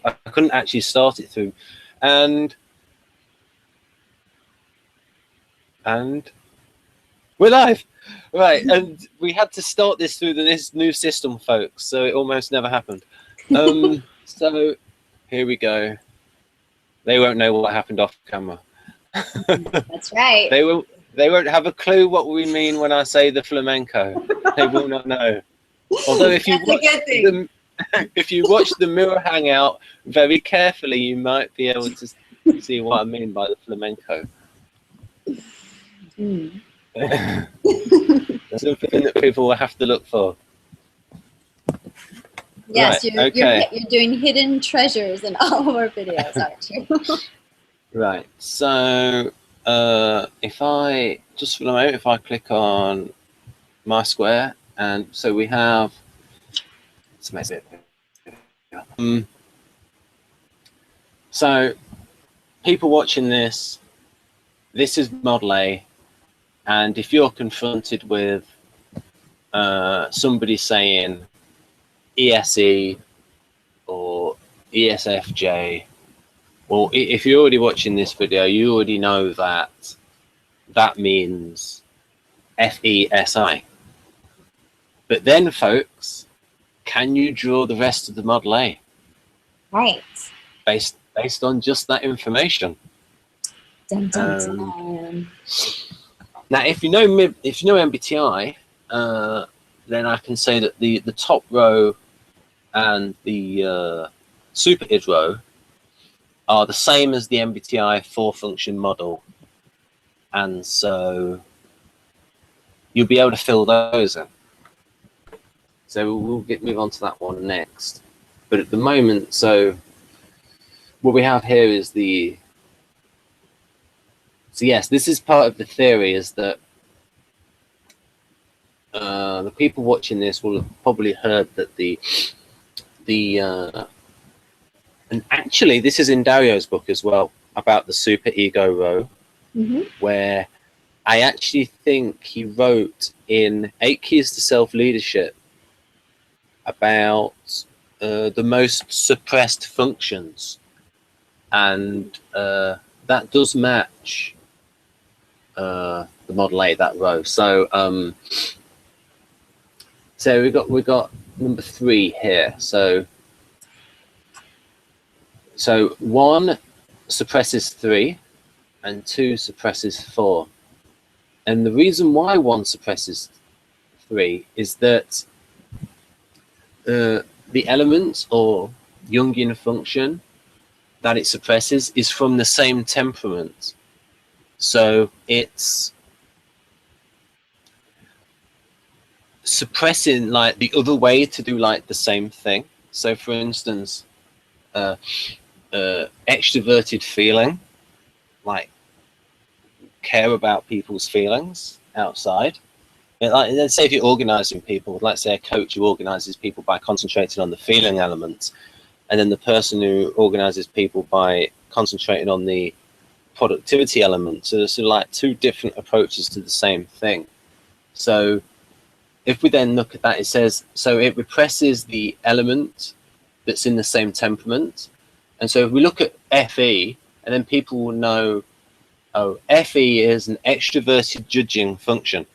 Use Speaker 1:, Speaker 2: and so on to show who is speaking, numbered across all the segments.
Speaker 1: I couldn't actually start it through, and we're live, right? And we had to start this through this new system, folks. So it almost never happened. So here we go. They won't know what happened off camera.
Speaker 2: That's right.
Speaker 1: They won't have a clue what we mean when I say the flamenco. They will not know. Although if you watch the mirror hangout very carefully, you might be able to see what I mean by the flamenco. That's something that people will have to look for.
Speaker 2: Yes,
Speaker 1: right,
Speaker 2: you're doing hidden treasures in all of our videos, aren't you?
Speaker 1: Right. So if I just for a moment, if I click on my square, and so we have. Let's make it. So people watching this is Model A, and if you're confronted with somebody saying ESE or ESFJ, well, if you're already watching this video, you already know that that means FESI. But then, folks, can you draw the rest of the Model A?
Speaker 2: Right.
Speaker 1: Based on just that information.
Speaker 2: Dun, dun, dun.
Speaker 1: Now, if you know MBTI, then I can say that the top row and the super id row are the same as the MBTI 4-function model, and so you'll be able to fill those in. So we'll move on to that one next. But at the moment, so what we have here is the. So yes, this is part of the theory, is that the people watching this will have probably heard that and actually this is in Dario's book as well, about the super ego row, where I actually think he wrote in 8 Keys to Self-Leadership about the most suppressed functions, and that does match the Model A, that row. So so we got number 3 here. So 1 suppresses 3 and 2 suppresses 4. And the reason why 1 suppresses 3 is that the element or Jungian function that it suppresses is from the same temperament. So it's suppressing like the other way to do like the same thing. So for instance, extroverted feeling, like care about people's feelings outside. Like, let's say if you're organizing people, let's say a coach who organizes people by concentrating on the feeling element, and then the person who organizes people by concentrating on the productivity element. So there's sort of like 2 different approaches to the same thing. So if we then look at that, it says, so it represses the element that's in the same temperament. And so if we look at FE, and then people will know, oh, FE is an extroverted judging function.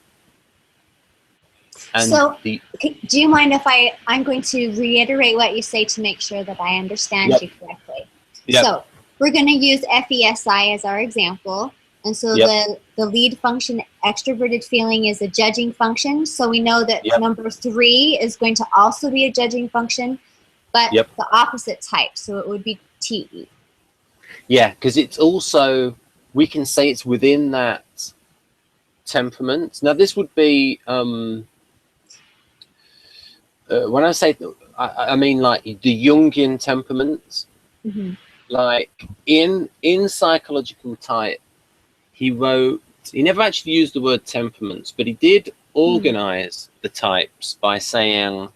Speaker 1: And
Speaker 2: so do you mind if I'm going to reiterate what you say to make sure that I understand you correctly? So we're going to use FESI as our example. And so the lead function, extroverted feeling, is a judging function. So we know that number 3 is going to also be a judging function, but the opposite type. So it would be TE.
Speaker 1: Yeah, because it's also, we can say it's within that temperament. Now this would be, when I say, I mean like the Jungian temperament. Like in psychological type, he never actually used the word temperaments, but he did organize the types by saying,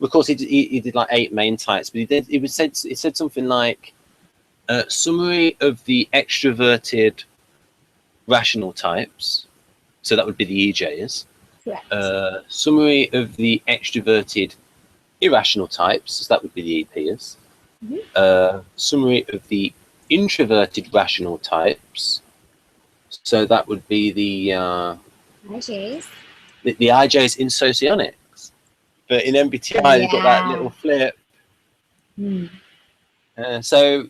Speaker 1: of course he did like 8 main types, but it said something like summary of the extroverted rational types, so that would be the EJs. Summary of the extroverted irrational types, so that would be the EPs. summary of the introverted rational types. So that would be the
Speaker 2: IJs.
Speaker 1: The IJs in Socionics. But in MBTI, they've got that little flip. So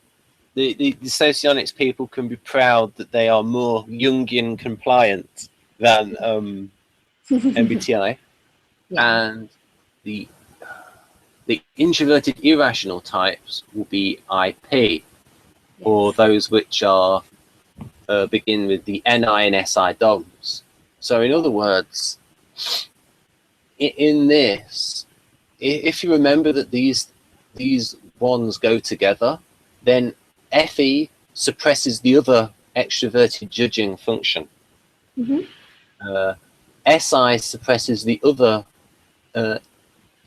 Speaker 1: the Socionics people can be proud that they are more Jungian compliant than MBTI. And the introverted irrational types will be IP, or those which are begin with the NI and SI DOMs. So in other words, in this, if you remember that these ones go together, then FE suppresses the other extroverted judging function. SI suppresses the other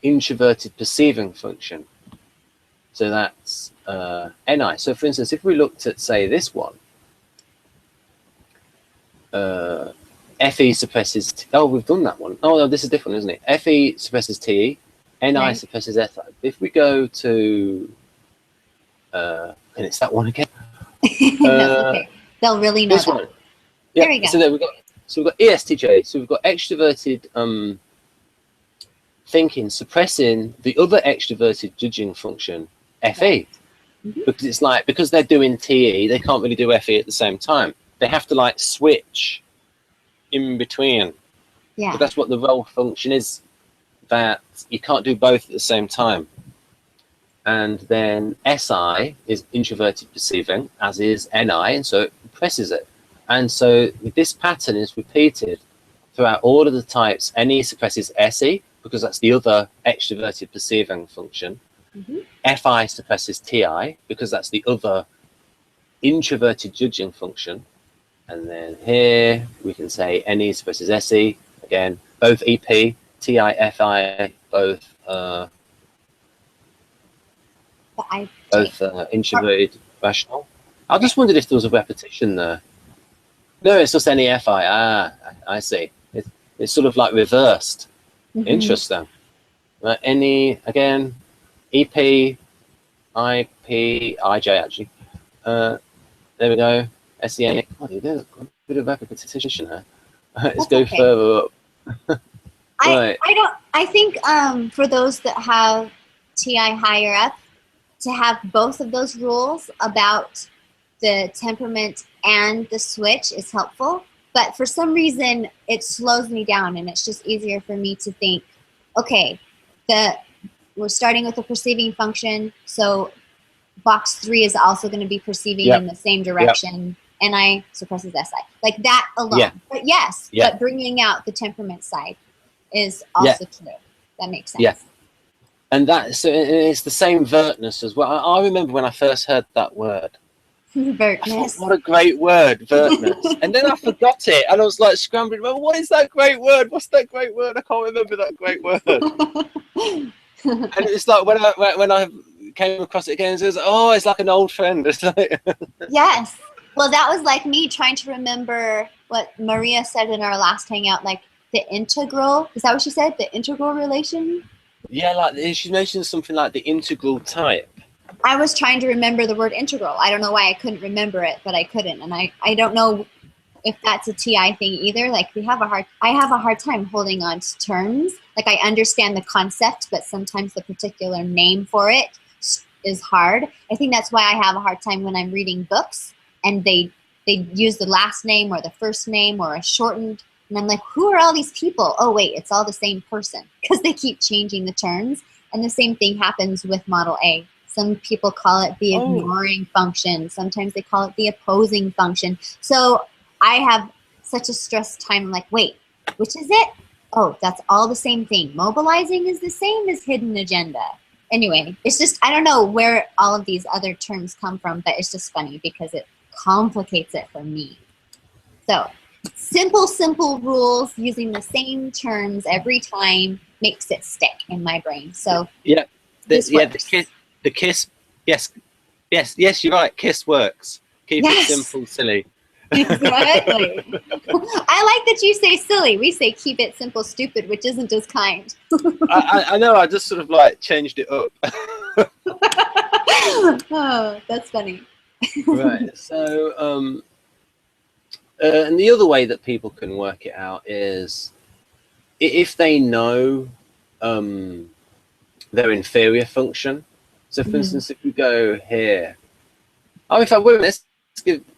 Speaker 1: introverted perceiving function. So that's NI. So for instance, if we looked at, say, this one, FE suppresses, we've done that one. Oh no, this is different, isn't it? FE suppresses TE, NI suppresses SI. If we go to, and it's that one again.
Speaker 2: That's okay. They'll really know
Speaker 1: this
Speaker 2: that.
Speaker 1: One.
Speaker 2: Yeah, there we go.
Speaker 1: So we've got ESTJ. So we've got extroverted thinking suppressing the other extroverted judging function, FE. Because it's like, because they're doing TE, they can't really do FE at the same time. They have to like switch in between. But that's what the role function is, that you can't do both at the same time. And then SI is introverted perceiving, as is NI, and so it presses it. And so this pattern is repeated throughout all of the types. NE suppresses SE, because that's the other extroverted perceiving function. FI suppresses TI, because that's the other introverted judging function. And then here we can say NE suppresses SE, again, both EP, TI, FI, both introverted rational. I just wondered if there was a repetition there. No, it's just NEFI. I see. It's sort of like reversed. Interesting. NE again, EP, IP, IJ actually. There we go. SEN. Oh, there's a bit of repetition there. Let's go further up.
Speaker 2: I think for those that have TI higher up, to have both of those rules about the temperament and the switch is helpful. But for some reason, it slows me down, and it's just easier for me to think, okay, we're starting with a perceiving function, so box 3 is also going to be perceiving in the same direction. NI suppresses SI. Like that alone. But but bringing out the temperament side is also true. That makes sense.
Speaker 1: And so it's the same vertness as well. I remember when I first heard that word.
Speaker 2: Vertness.
Speaker 1: What a great word, vertness. And then I forgot it, and I was like scrambling. Well, what is that great word? What's that great word? I can't remember that great word. And it's like when I came across it again, it was it's like an old friend.
Speaker 2: Yes. Well, that was like me trying to remember what Maria said in our last hangout, like the integral. Is that what she said? The integral relation?
Speaker 1: Yeah, like she mentioned something like the integral type.
Speaker 2: I was trying to remember the word integral. I don't know why I couldn't remember it, but I couldn't. And I don't know if that's a TI thing either. Like I have a hard time holding on to terms. Like I understand the concept, but sometimes the particular name for it is hard. I think that's why I have a hard time when I'm reading books and they use the last name or the first name or a shortened. And I'm like, who are all these people? Oh, wait, it's all the same person, because they keep changing the terms. And the same thing happens with Model A. Some people call it the ignoring function. Sometimes they call it the opposing function. So I have such a stressed time. I'm like, wait, which is it? Oh, that's all the same thing. Mobilizing is the same as hidden agenda. Anyway, it's just, I don't know where all of these other terms come from, but it's just funny because it complicates it for me. So simple rules using the same terms every time makes it stick in my brain. So
Speaker 1: the KISS, yes, you're right. KISS works. Keep it simple, silly.
Speaker 2: Exactly. I like that you say silly. We say keep it simple, stupid, which isn't as kind.
Speaker 1: I know. I just sort of like changed it up.
Speaker 2: Oh, that's funny.
Speaker 1: Right. So, and the other way that people can work it out is if they know their inferior function. So, for instance, if we go here, oh, in fact, wait a minute,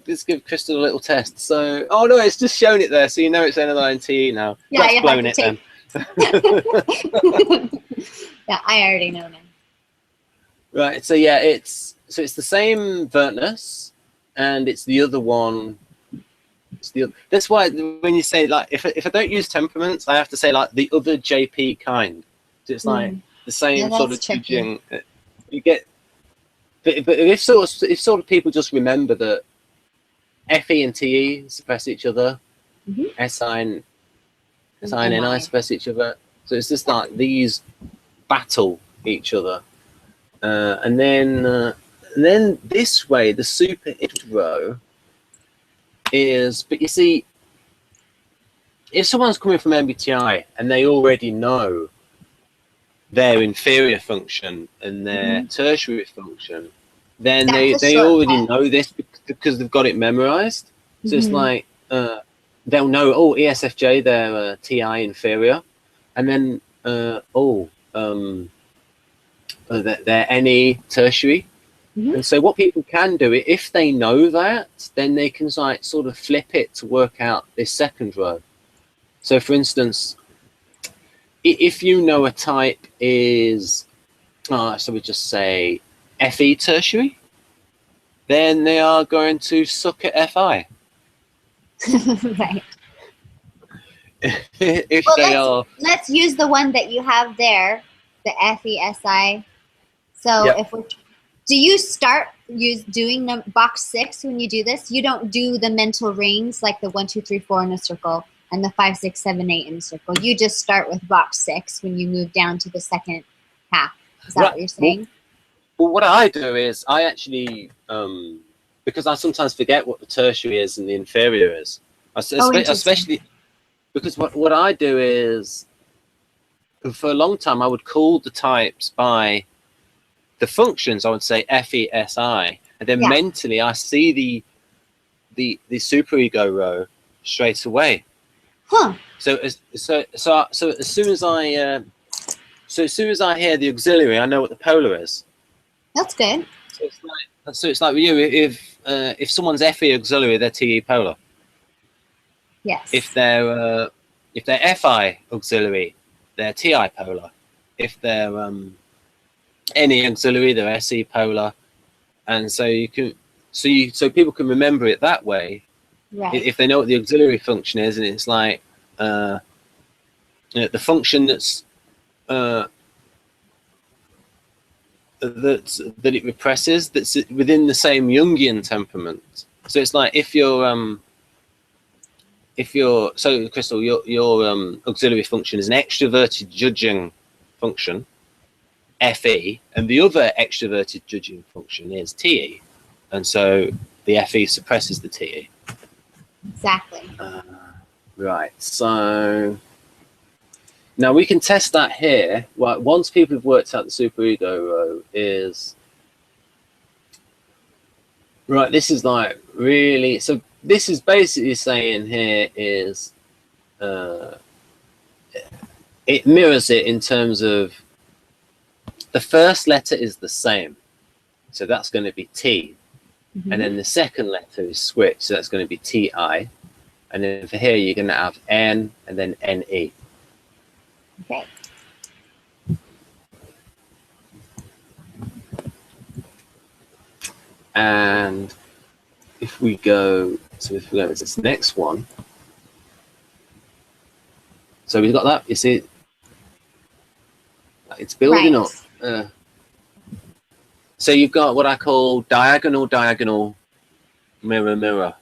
Speaker 1: let's give Crystal a little test. So, oh no, it's just shown it there, so you know it's NLINTE now.
Speaker 2: Yeah,
Speaker 1: Let's blown it then.
Speaker 2: Yeah, I already know now.
Speaker 1: Right. So yeah, it's the same Vertness, and it's the other one. That's why when you say like if I don't use temperaments, I have to say like the other JP kind. So it's like the same sort of judging. You get, but if sort of people just remember that FE and TE suppress each other, SI and NI suppress each other. So it's just like these battle each other, and then this way the super row is. But you see, if someone's coming from MBTI and they already know their inferior function and their tertiary function, then they already know this because they've got it memorized. So it's like they'll know, oh, ESFJ, they're TI inferior, and then they're NE tertiary. And so what people can do, if they know that, then they can like sort of flip it to work out this second row. So for instance, if you know a type is, so we just say FE tertiary, then they are going to suck at FI.
Speaker 2: Right.
Speaker 1: If
Speaker 2: well,
Speaker 1: they are.
Speaker 2: Let's use the one that you have there, the FESI. So if we're, do you start doing the box 6 when you do this? You don't do the mental rings like the 1, 2, 3, 4 in a circle and the 5, 6, 7, 8 in a circle. You just start with box 6 when you move down to the second half. Is that what you're saying?
Speaker 1: Well, what I do is I actually, because I sometimes forget what the tertiary is and the inferior is, especially because what I do is, for a long time, I would call the types by the functions. I would say FESI, and then mentally I see the superego row straight away.
Speaker 2: Huh.
Speaker 1: So as soon as I hear the auxiliary, I know what the polar is.
Speaker 2: That's good.
Speaker 1: So it's like with you, if someone's FE auxiliary, they're TE polar.
Speaker 2: Yes.
Speaker 1: If they're FI auxiliary, they're TI polar. If they're NE auxiliary, they're SE polar. And so so people can remember it that way. Right. If they know what the auxiliary function is, and it's like the function that's that it represses, that's within the same Jungian temperament. So it's like if you're so Crystal, your auxiliary function is an extroverted judging function, FE, and the other extroverted judging function is TE, and so the FE suppresses the TE.
Speaker 2: Exactly.
Speaker 1: Right. So now we can test that here. Well, once people have worked out the superego row, is right. This is like really. So this is basically saying here is it mirrors it in terms of the first letter is the same, so that's going to be T, and then the second letter is switched, so that's going to be TI, and then for here you're going to have N and then NE.
Speaker 2: Okay.
Speaker 1: And if we go to this next one, so we've got that. You see, it's building up. So you've got what I call diagonal, diagonal, mirror, mirror.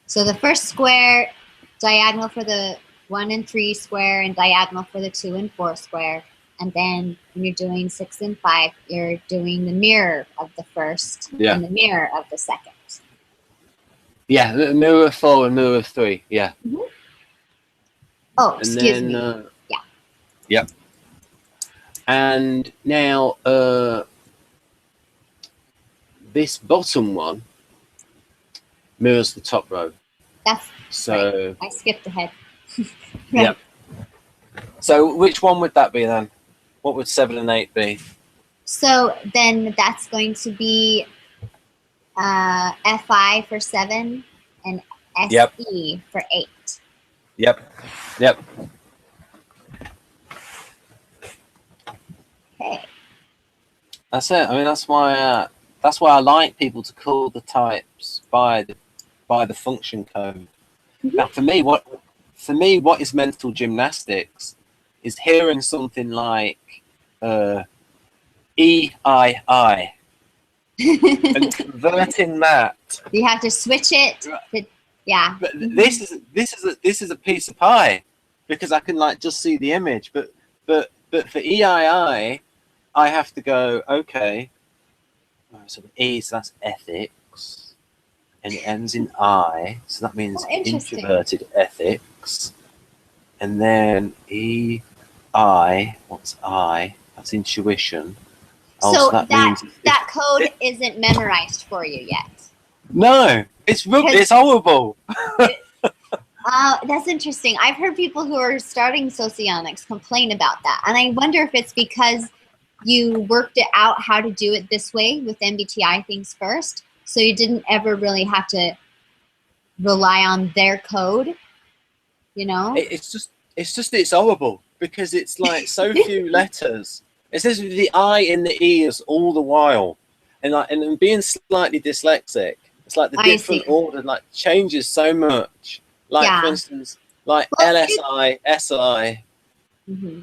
Speaker 2: So the first square, diagonal for the 1 and 3 square, and diagonal for the 2 and 4 square. And then when you're doing 6 and 5, you're doing the mirror of the first and the mirror of the second.
Speaker 1: Yeah, the mirror of 4 and mirror of 3. Yeah.
Speaker 2: Oh, excuse me.
Speaker 1: Yep. And now, this bottom one mirrors the top row.
Speaker 2: That's
Speaker 1: so.
Speaker 2: Right. I skipped ahead.
Speaker 1: Right. Yep. So which one would that be then? What would 7 and 8 be?
Speaker 2: So then that's going to be FI for 7 and SE for 8.
Speaker 1: Yep.
Speaker 2: Okay.
Speaker 1: That's it. I mean, that's why I like people to call the types by the function code. Mm-hmm. Now, for me, what is mental gymnastics is hearing something like EII and converting that.
Speaker 2: You have to switch it. Yeah.
Speaker 1: But this is a piece of pie because I can like just see the image. But for EII, I have to go, okay. So E, so that's ethics, and it ends in I, so that means introverted ethics. And then EI, what's I? That's intuition.
Speaker 2: So that code isn't memorized for you yet.
Speaker 1: No, it's horrible.
Speaker 2: That's interesting. I've heard people who are starting Socionics complain about that. And I wonder if it's because you worked it out how to do it this way with MBTI things first. So you didn't ever really have to rely on their code, you know?
Speaker 1: It's horrible because it's like so few letters. It says the I in the E is all the while. And being slightly dyslexic, it's like the different order like changes so much. Like for instance, like LSI, SI.
Speaker 2: Mm-hmm.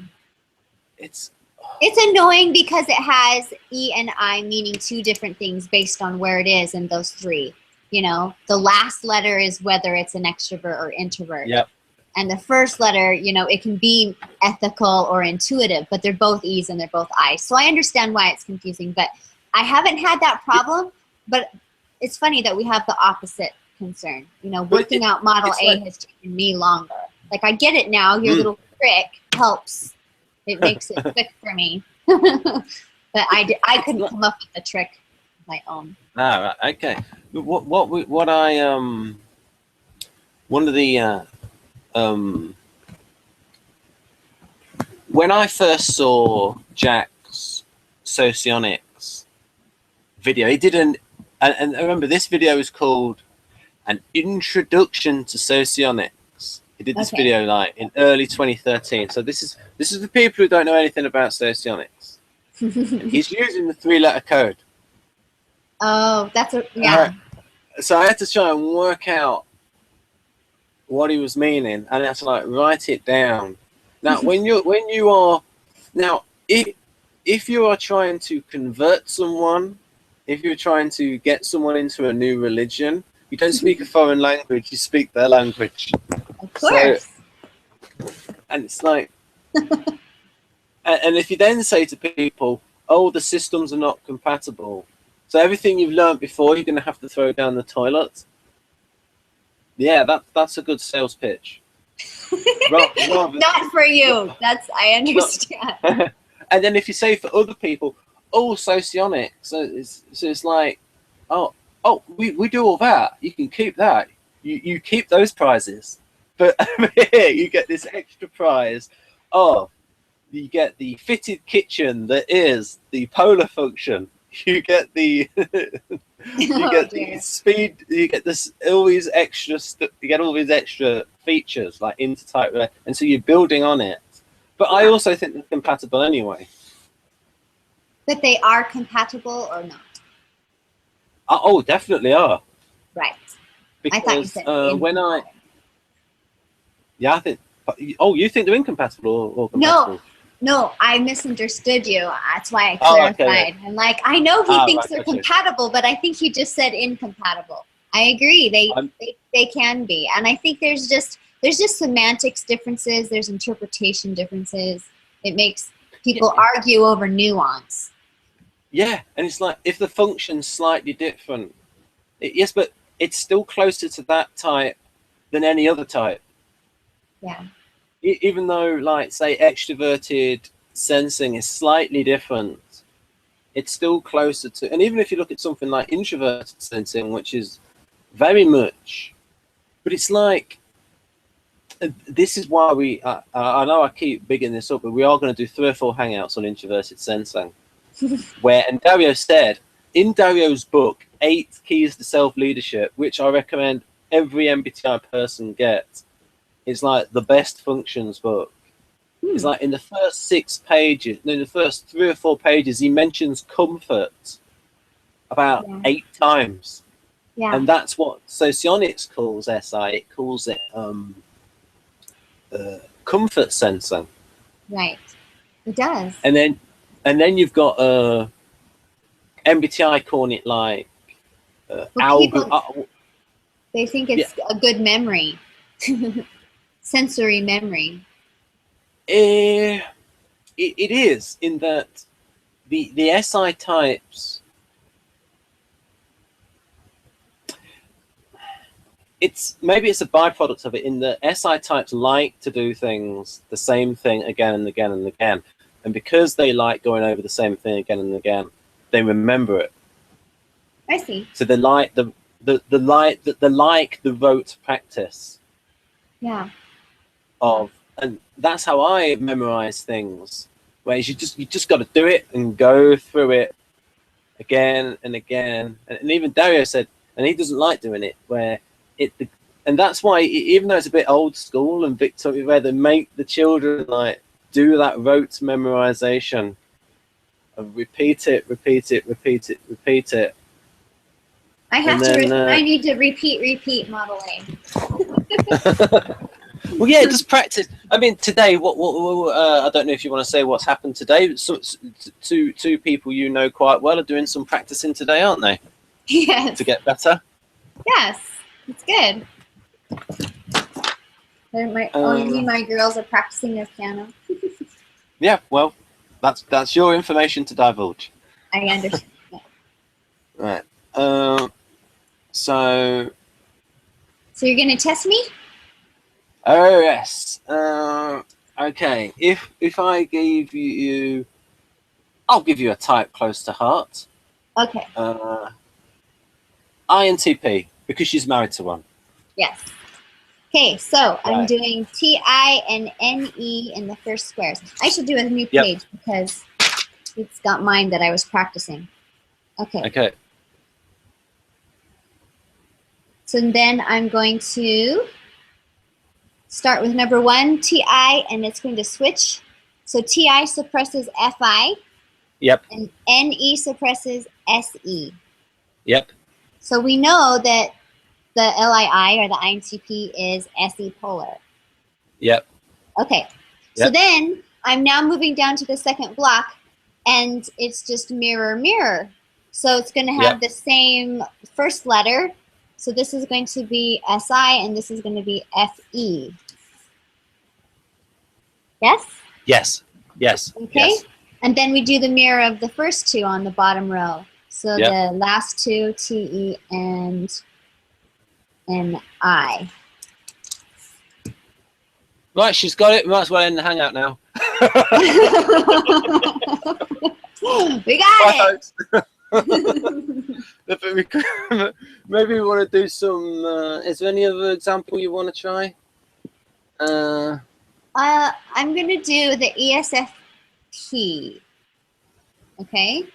Speaker 2: It's annoying because it has E and I meaning 2 different things based on where it is in those 3. You know, the last letter is whether it's an extrovert or introvert.
Speaker 1: Yep.
Speaker 2: And the first letter, you know, it can be ethical or intuitive, but they're both E's and they're both I's. So I understand why it's confusing, but I haven't had that problem. But it's funny that we have the opposite concern. You know, working out Model A has taken me longer. Like, I get it now. Your little trick helps. It makes it quick for me. But I couldn't come up with the trick of my own.
Speaker 1: Ah, right, okay. What I one of the when I first saw Jack's Socionics video, he did and I remember this video is called An Introduction to Socionics. He did this video like in early 2013. So this is the people who don't know anything about Socionics. He's using the 3-letter code.
Speaker 2: Oh, that's
Speaker 1: so I had to try and work out what he was meaning, and I had to like write it down. Now, if you are trying to convert someone, if you're trying to get someone into a new religion, you don't speak a foreign language, you speak their language.
Speaker 2: Of course.
Speaker 1: So, and it's like, and if you then say to people, oh, the systems are not compatible, so everything you've learned before, you're going to have to throw down the toilet. Yeah, that's a good sales pitch.
Speaker 2: Not for you. I understand.
Speaker 1: And then if you say for other people, oh, Socionics, so it's like, oh, we do all that. You can keep that. You keep those prizes, but here you get this extra prize. Oh, you get the fitted kitchen that is the polar function. You get the the speed. You get all these extra. You get all these extra features like intertype, and so you're building on it. But I also think they're compatible anyway.
Speaker 2: But they are compatible or not?
Speaker 1: Oh, definitely are.
Speaker 2: Right.
Speaker 1: Because
Speaker 2: I thought you said
Speaker 1: I think. Oh, you think they're incompatible or compatible?
Speaker 2: No, I misunderstood you. That's why I clarified.
Speaker 1: Okay.
Speaker 2: And like, I know he thinks they're compatible, but I think he just said incompatible. I agree. They can be, and I think there's just semantics differences. There's interpretation differences. It makes people argue over nuance.
Speaker 1: Yeah, and it's like if the function's slightly different, yes, but it's still closer to that type than any other type.
Speaker 2: Yeah.
Speaker 1: Even though, like, say, extroverted sensing is slightly different, it's still closer to, and even if you look at something like introverted sensing, which is very much, but it's like, this is why I know I keep bigging this up, but we are going to do 3 or 4 hangouts on introverted sensing. And Dario said, in Dario's book, 8 Keys to Self-Leadership, which I recommend every MBTI person get, it's like the best functions book. It's like in the first 6 pages, in the first 3 or 4 pages, he mentions comfort about 8 times. Yeah. And that's what Socionics calls SI. It calls it comfort sensing.
Speaker 2: Right. It does.
Speaker 1: And then you've got MBTI calling it like
Speaker 2: they think it's a good memory. Sensory memory.
Speaker 1: It is, in that the SI types, maybe it's a byproduct of it, in the SI types like to do things the same thing again and again and again, and because they like going over the same thing again and again, they remember it.
Speaker 2: I see.
Speaker 1: So they like the rote practice.
Speaker 2: Yeah.
Speaker 1: And that's how I memorize things. Whereas you just got to do it and go through it again and again. And even Dario said, and he doesn't like doing it, and that's why, even though it's a bit old school and Victoria, where they make the children like do that rote memorization of repeat it.
Speaker 2: I need to repeat Model A.
Speaker 1: Well, yeah, just practice. I mean, today, I don't know if you want to say what's happened today. So, two people you know quite well are doing some practicing today, aren't they?
Speaker 2: Yes.
Speaker 1: To get better.
Speaker 2: Yes, it's good. Only my girls are practicing their piano.
Speaker 1: Yeah, well, that's your information to divulge.
Speaker 2: I understand.
Speaker 1: Right. So you're
Speaker 2: going to test me?
Speaker 1: Oh yes. Okay. If I gave you, I'll give you a type close to heart.
Speaker 2: Okay.
Speaker 1: INTP, because she's married to one.
Speaker 2: Yes. Okay, so I'm doing TI and NE in the first squares. I should do a new page because it's got mine that I was practicing. Okay.
Speaker 1: Okay.
Speaker 2: So then I'm going to start with number 1, TI, and it's going to switch. So TI suppresses FI.
Speaker 1: Yep.
Speaker 2: And NE suppresses SE.
Speaker 1: Yep.
Speaker 2: So we know that the LII, or the INTP, is SE polar.
Speaker 1: Yep.
Speaker 2: Okay. Yep. So then I'm now moving down to the second block, and it's just mirror, mirror. So it's going to have the same first letter. So this is going to be SI, and this is going to be FE. Yes?
Speaker 1: Yes. Yes.
Speaker 2: Okay.
Speaker 1: Yes.
Speaker 2: And then we do the mirror of the first 2 on the bottom row. So the last 2, TE and NI.
Speaker 1: Right, she's got it. We might as well end the hangout now.
Speaker 2: We got it.
Speaker 1: Maybe we want to do some. Is there any other example you want to try?
Speaker 2: I'm going to do the ESFP. Okay.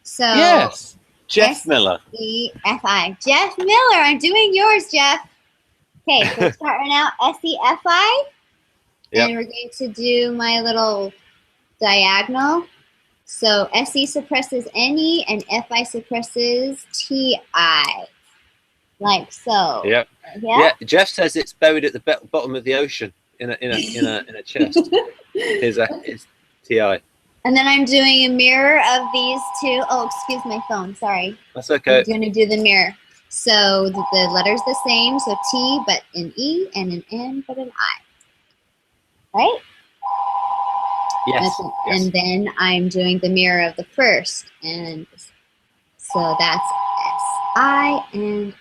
Speaker 2: So
Speaker 1: yes, Jeff Miller.
Speaker 2: SEFI. Jeff Miller, I'm doing yours, Jeff. Okay, so starting out SEFI. And we're going to do my little diagonal. So SE suppresses NE and FI suppresses TI. Like so.
Speaker 1: Yep. Yeah. Jeff says it's buried at the bottom of the ocean in a chest. His TI.
Speaker 2: And then I'm doing a mirror of these 2. Oh, excuse my phone. Sorry.
Speaker 1: That's okay.
Speaker 2: I'm going to do the mirror. So the letter's the same. So T, but an E, and an N, but an I. Right?
Speaker 1: Yes.
Speaker 2: And then I'm doing the mirror of the first. And so that's SI and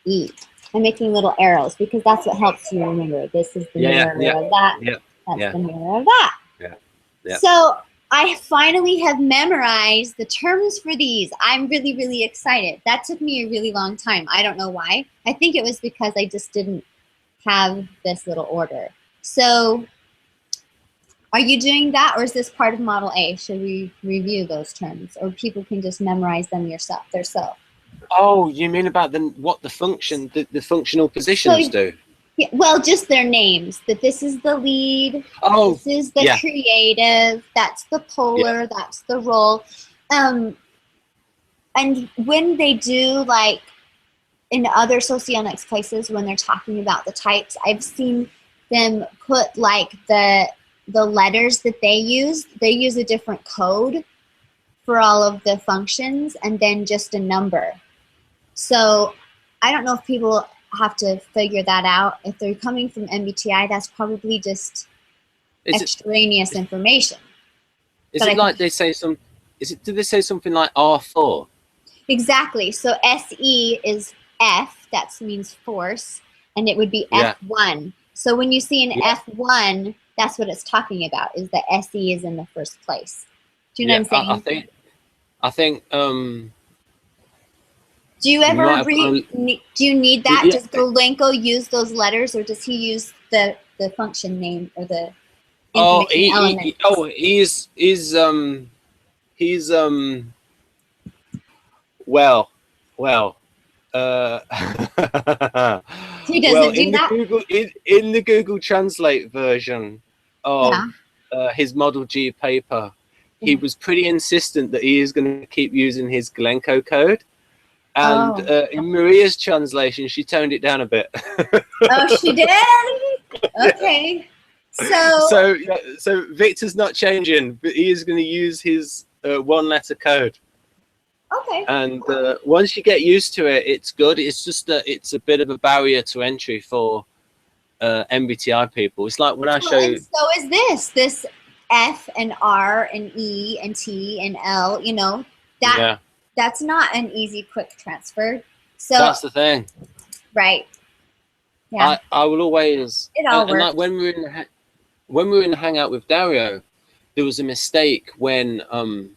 Speaker 2: FE. I'm making little arrows because that's what helps you remember. This is the mirror of that. That's the mirror of that.
Speaker 1: Yeah.
Speaker 2: So I finally have memorized the terms for these. I'm really, really excited. That took me a really long time. I don't know why. I think it was because I just didn't have this little order. So are you doing that, or is this part of Model A? Should we review those terms, or people can just memorize them themselves?
Speaker 1: Oh, you mean about what the functional positions do?
Speaker 2: Yeah, well, just their names. That this is the lead.
Speaker 1: Oh,
Speaker 2: this is the creative. That's the polar. That's the role. And when they do, like in other socionics places, when they're talking about the types, I've seen them put like the letters that they use a different code for all of the functions, and then just a number. So I don't know if people have to figure that out. If they're coming from MBTI, that's probably just extraneous information.
Speaker 1: Is it like they say some? Do they say something like R4?
Speaker 2: Exactly. So SE is F. That means force, and it would be F1. So when you see an F1, that's what it's talking about. Is that SE is in the first place? Do you know what I'm saying?
Speaker 1: I think.
Speaker 2: Do you ever do you need that? Does Golenko use those letters, or does he use the function name or the information element?
Speaker 1: He's well.
Speaker 2: He doesn't do that?
Speaker 1: In the Google Translate version of his Model G paper, he was pretty insistent that he is going to keep using his Golenko code. And in Maria's translation, she toned it down a bit.
Speaker 2: Oh, she did? Okay.
Speaker 1: So Victor's not changing, but he is going to use his one-letter code.
Speaker 2: Okay.
Speaker 1: And once you get used to it, it's good. It's just that it's a bit of a barrier to entry for MBTI people. It's like when I show.
Speaker 2: And so is this F and R and E and T and L. You know that. That's not an easy, quick transfer. So
Speaker 1: that's the thing,
Speaker 2: right? Yeah,
Speaker 1: I will always.
Speaker 2: It all works.
Speaker 1: Like when we were in the hangout with Dario, there was a mistake when I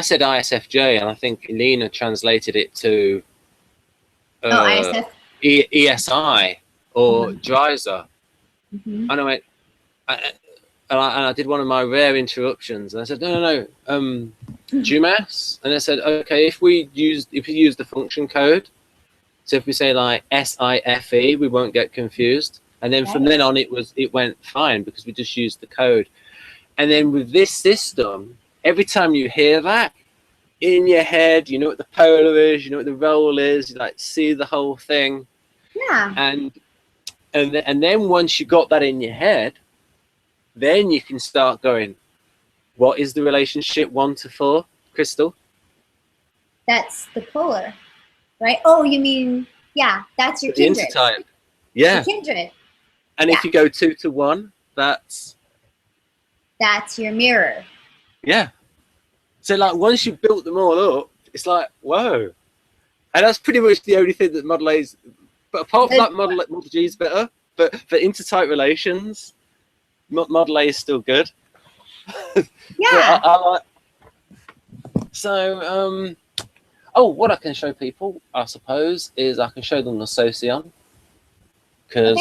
Speaker 1: said ISFJ, and I think Elena translated it to
Speaker 2: ISF.
Speaker 1: ESI or Dreiser. I know it. And I did one of my rare interruptions, and I said, no, Dumas, and I said, okay, if we use the function code, so if we say like SIFE, we won't get confused, and then from then on it went fine because we just used the code. And then with this system, every time you hear that in your head, you know what the polar is, you know what the role is, you like see the whole thing.
Speaker 2: Yeah.
Speaker 1: And then once you got that in your head, then you can start going, what is the relationship 1 to 4, Crystal?
Speaker 2: That's the polar, right? Oh, you mean, that's your kindred.
Speaker 1: The intertype. Yeah.
Speaker 2: The kindred.
Speaker 1: And if you go 2 to 1, that's
Speaker 2: your mirror.
Speaker 1: Yeah. So like once you've built them all up, it's like, whoa. And that's pretty much the only thing that Model A's, but apart from that, Model G is better. But for intertype relations, Model A is still good.
Speaker 2: Yeah.
Speaker 1: What I can show people, I suppose, is I can show them the Socion, because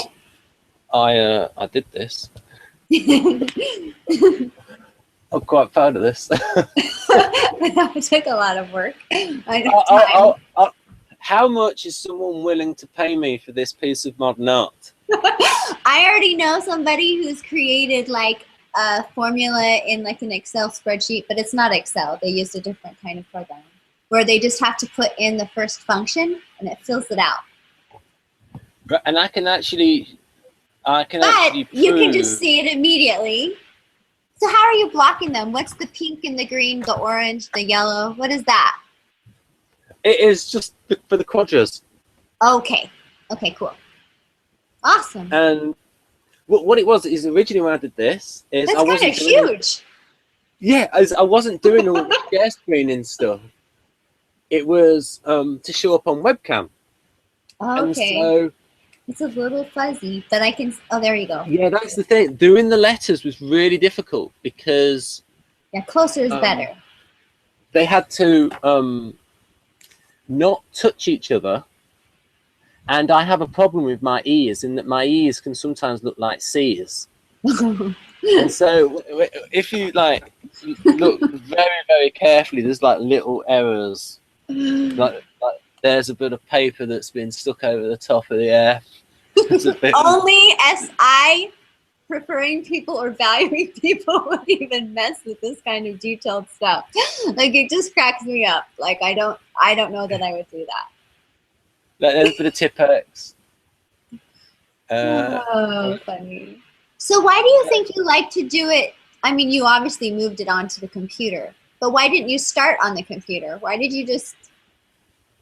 Speaker 1: I did this. I'm quite proud of this.
Speaker 2: It took a lot of work.
Speaker 1: How much is someone willing to pay me for this piece of modern art?
Speaker 2: I already know somebody who's created like a formula in like an Excel spreadsheet, but it's not Excel. They used a different kind of program where they just have to put in the first function and it fills it out.
Speaker 1: And I can actually prove.
Speaker 2: You can just see it immediately. So how are you blocking them? What's the pink and the green, the orange, the yellow? What is that?
Speaker 1: It is just for the quadras.
Speaker 2: Okay. Okay, cool. Awesome.
Speaker 1: And what it was is originally when I did this is
Speaker 2: that's kind of huge.
Speaker 1: Yeah, I wasn't doing all the share screening stuff. It was to show up on webcam.
Speaker 2: Okay.
Speaker 1: And so
Speaker 2: It's a little fuzzy, but I can. Oh, there you go.
Speaker 1: Yeah, that's the thing. Doing the letters was really difficult because
Speaker 2: closer is better.
Speaker 1: They had to not touch each other, and I have a problem with my ears in that my ears can sometimes look like C's. And so if you like look very, very carefully, there's like little errors. Like there's a bit of paper that's been stuck over the top of the F.
Speaker 2: Only SI preferring people or valuing people would even mess with this kind of detailed stuff. Like, it just cracks me up. Like, I don't know that I would do that.
Speaker 1: There's a bit of Tipex.
Speaker 2: Funny. So why do you think you like to do it? I mean, you obviously moved it onto the computer, but why didn't you start on the computer? Why did you just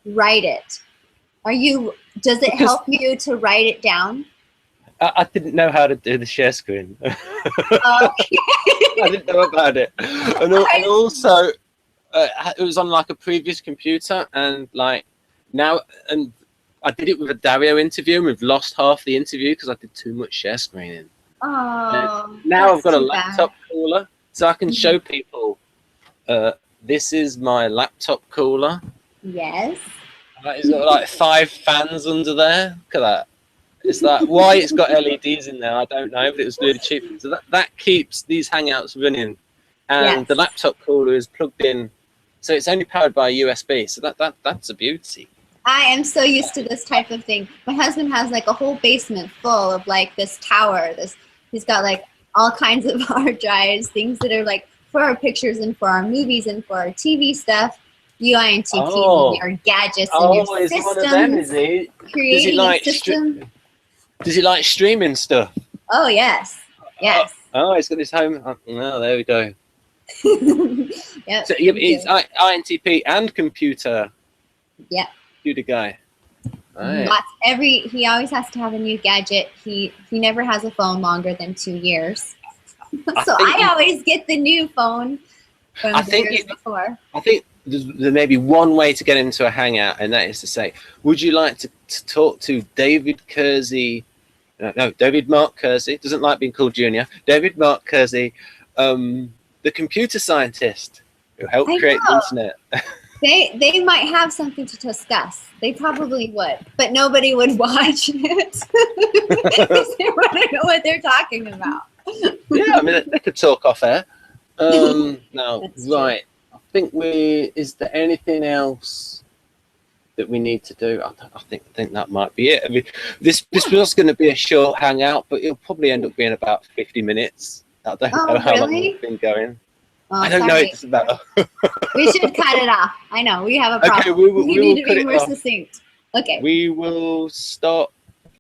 Speaker 2: write it? Does it help you to write it down?
Speaker 1: I didn't know how to do the share screen.
Speaker 2: Okay.
Speaker 1: I didn't know about it. And also, it was on like a previous computer, and like now, and I did it with a Dario interview, and we've lost half the interview because I did too much share screening.
Speaker 2: Oh,
Speaker 1: now I've got a laptop cooler, so I can show people, this is my laptop cooler.
Speaker 2: Yes.
Speaker 1: It's got like 5 fans under there. Look at that. It's like, why it's got LEDs in there, I don't know, but it was really cheap. So that keeps these Hangouts running. And the laptop cooler is plugged in, so it's only powered by USB. So that's a beauty.
Speaker 2: I am so used to this type of thing. My husband has like a whole basement full of like this tower. He's got like all kinds of hard drives, things that are like for our pictures and for our movies and for our TV stuff. UINTP, your gadgets and your systems.
Speaker 1: He's one of them, is he?
Speaker 2: Creating a system.
Speaker 1: Does he like streaming stuff?
Speaker 2: Oh, yes. Yes.
Speaker 1: Oh, he's got his home. Oh, there we go.
Speaker 2: Yep.
Speaker 1: So it's INTP and computer.
Speaker 2: Yeah.
Speaker 1: Computer guy. Right.
Speaker 2: He always has to have a new gadget. He never has a phone longer than 2 years. So I always get the new phone from the years before.
Speaker 1: I think there may be one way to get into a Hangout, and that is to say, would you like to talk to David Kersey? No, David Mark Kersey. Doesn't like being called Junior. David Mark Kersey, the computer scientist who helped create the internet.
Speaker 2: They might have something to discuss. They probably would, but nobody would watch it because they wouldn't know what they're talking about.
Speaker 1: Yeah, I mean, they could talk off air. No, right. I think is there anything else that we need to do? I think that might be it. I mean, this was going to be a short Hangout, but it'll probably end up being about 50 minutes. I don't know how long we've been going.
Speaker 2: Oh,
Speaker 1: I don't know. It's about.
Speaker 2: We should cut it off. I know we have a problem.
Speaker 1: Okay, we
Speaker 2: need to be more succinct. Okay.
Speaker 1: We will stop